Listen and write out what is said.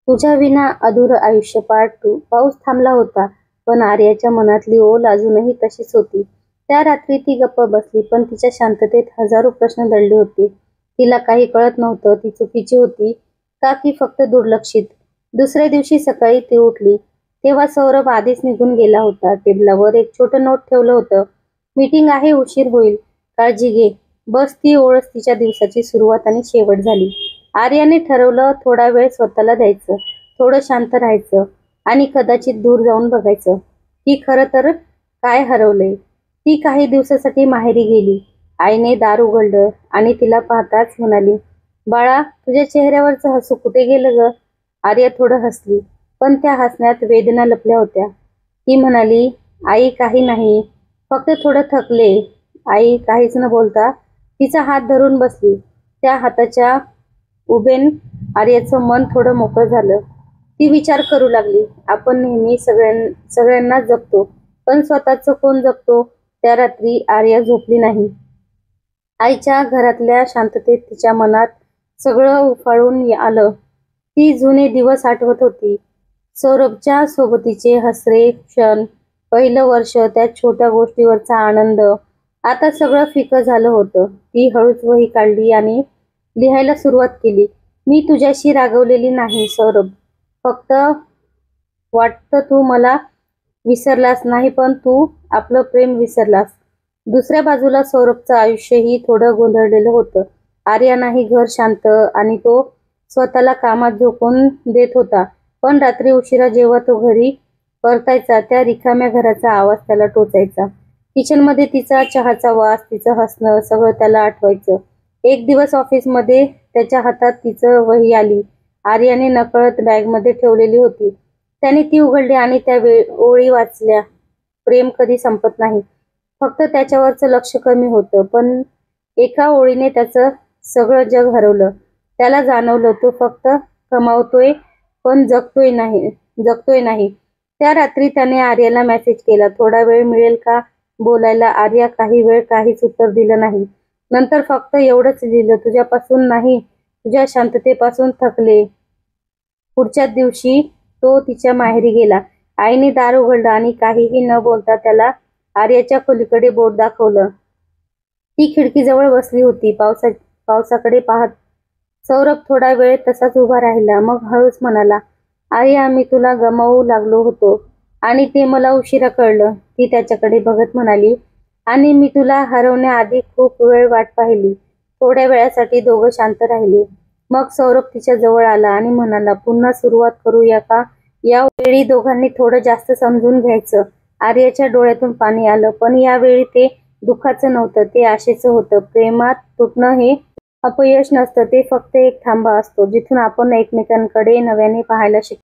तुझ्या विना अधुरं आयुष्य पार्ट 2. पाऊस थांबला होता, पण आर्याच्या मनातली ओल अजूनही तशीच होती. त्या रात्री ती गप्प बसली, पण तिच्या शांततेत हजारो प्रश्न दडले होते. तिला काही कळत नव्हतं, ती चुकीची होती का की फक्त दुर्लक्षित. दुसऱ्या दिवशी सकाळी ती उठली, तेव्हा सौरभ आधीच निघून गेला होता. टेबलावर एक छोटं नोट ठेवलं होतं. मीटिंग आहे, उशीर होईल, काळजी घे. बस ती ओळच तिच्या दिवसाची सुरुवात आणि शेवट झाली. आर्याने ठरवलं थोडा वेळ स्वतःला द्यायचं, थोडं शांत राहायचं आणि कदाचित दूर जाऊन बघायचं की खरं तर काय हरवलंय. ती काही दिवसासाठी माहेरी गेली. आईने दार उघडलं आणि तिला पाहताच म्हणाली, बाळा, तुझ्या चेहऱ्यावरचं हसू कुठे गेलं ग? आर्या थोडं हसली, पण त्या हसण्यात वेदना लपल्या होत्या. ती म्हणाली, आई काही नाही, फक्त थोडं थकले. आई काहीच न बोलता तिचा हात धरून बसली. त्या हाताच्या उभेन आर्याचं मन थोडं मोकळं झालं. ती विचार करू लागली, आपण नेहमी सगळ्यांना जगतो, पण स्वतःचं कोण जगतो? त्या रात्री आर्या झोपली नाही. आईच्या घरातल्या शांततेत तिच्या मनात सगळं उफाळून आलं. ती जुने दिवस आठवत होती. सौरभच्या सोबतीचे हसरे क्षण, पहिलं वर्ष, त्या छोट्या गोष्टीवरचा आनंद. आता सगळं फिकं झालं होतं. ती हळूच वही काढली आणि लिहायला सुरुवात केली. मी तुझ्याशी रागवलेली नाही सौरभ, फक्त वाटतं तू मला विसरलास नाही, पण तू आपलं प्रेम विसरलास. दुसऱ्या बाजूला सौरभचं आयुष्यही थोडं गोंधळलेलं होतं. आर्या नाही, घर शांत आणि तो स्वतःला कामात झोकून देत होता. पण रात्री उशिरा जेव्हा तो घरी परतायचा, त्या रिकाम्या घराचा आवाज त्याला टोचायचा. किचनमध्ये तिचा चहाचा वास, तिचं हसणं, सगळं त्याला आठवायचं. एक दिवस ऑफिसमध्ये त्याच्या हातात तिचं वही आली. आर्याने नकळत बॅगमध्ये ठेवलेली होती. त्याने ती उघडली आणि त्या ओळी वाचल्या. प्रेम कधी संपत नाही, फक्त त्याच्यावरचं लक्ष कमी होतं. पण एका ओळीने त्याचं सगळं जग हरवलं. त्याला जाणवलं तो फक्त कमावतोय, पण जगतोय नाही. त्या रात्री त्याने आर्याला मेसेज केला, थोडा वेळ मिळेल का बोलायला? आर्या काही वेळ काहीच उत्तर दिलं नाही. नंतर फक्त एवढंच लिहिलं, तुझ्यापासून नाही, तुझ्या शांततेपासून थकले. पुढच्याच दिवशी तो तिच्या माहेरी गेला. आईने दार उघडलं आणि काहीही न बोलता त्याला आर्याच्या खोलीकडे बोट दाखवलं. ती खिडकीजवळ बसली होती, पावसाकडे पाहत. सौरभ थोडा वेळ तसाच उभा राहिला, मग हळूच म्हणाला, आर्या, मी तुला गमावू लागलो होतो आणि ते मला उशिरा कळलं. ती त्याच्याकडे बघत म्हणाली, आणि मी तुला हरवण्याआधी खूप वेळ वाट पाहिली. थोड्या वेळासाठी दोघं शांत राहिले. मग सौरभ तिच्या जवळ आला आणि म्हणाला, पुन्हा सुरुवात करूया का? यावेळी दोघांनी थोडं जास्त समजून घ्यायचं. आर्याच्या डोळ्यातून पाणी आलं, पण यावेळी ते दुःखाचं नव्हतं, ते आशेचं होतं. प्रेमात तुटणं हे अपयश नसतं, ते फक्त एक थांबा असतो, जिथून आपण एकमेकांकडे नव्याने पाहायला शिकतो.